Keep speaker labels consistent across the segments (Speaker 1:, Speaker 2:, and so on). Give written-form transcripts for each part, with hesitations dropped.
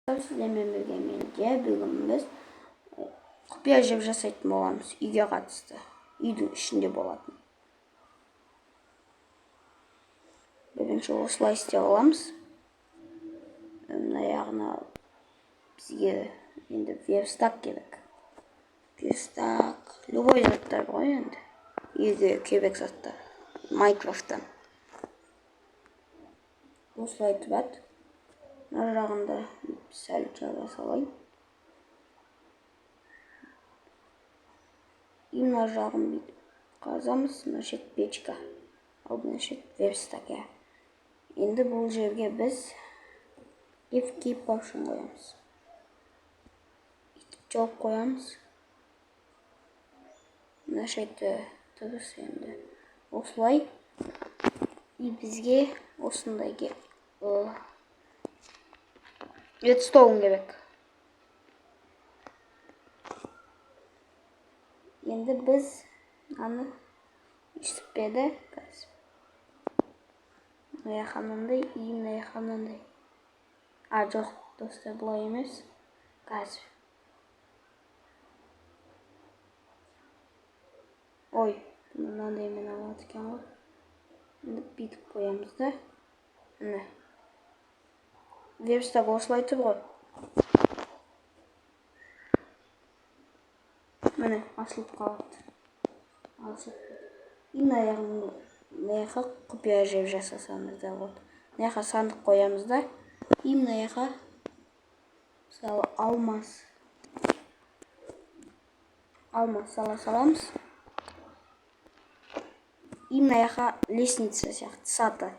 Speaker 1: Sizlerle birlikte bugün biz құпия жеп жасайтын боламыз. Үйге қатысты. Үйдің ішінде болатын. Бірінші осылай істеп аламыз. Мына жағына бізге енді вебстак керек. Вебстак, любой заттар ғой енді. Үйге керек заттар. Майнкрафттан. Осылай тұрады. Мына жағында сәл жаза салайын. Мына жағын бүйтіп қазамыз, мына шет печка. Ал мына шет вебстак. Енді бұл жерге біз escape option қоямыз. Бүйтіп жауып қоямыз. Мына шетті дұрыс енді. Осылай. Бізге осындай redstone керек. Енді біз аны işitmede mına қанандай, мына қанандай. Жоқ, достар, бұлай емес. Қазір. Ой, мынандай мен алады екен ғой. Енді бүйтіп қоямыз да. Міне. Вебстак осылай тұр ғой. Міне, ашылып қалады. Мына жаққа құпия жеп жасасамыз да болады. Мына жаққа сандық қоямыз да. Мына жаққа мысалы алмас сала саламыз. Мына жаққа лестница сияқты саты.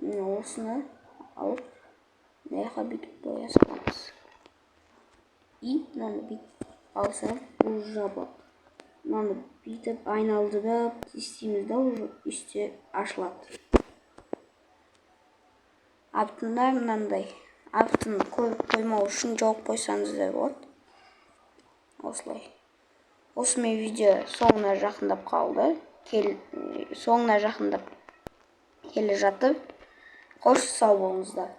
Speaker 1: Осыны алып мына жаққа бүйтіп қоя саламыз. Мынаны бүйтіп алсақ, бұл жабылады. Мынаны бүйтіп айналдырып істейміз да, уже үсті ашылады. Артында мынандай. Артын көріп қоймау үшін жауып қойсаңыз да болады. Осылай. Осымен видео соңына жақындап қалды. Соңына жақындап келе жатыр. Қош сау болыңыздар.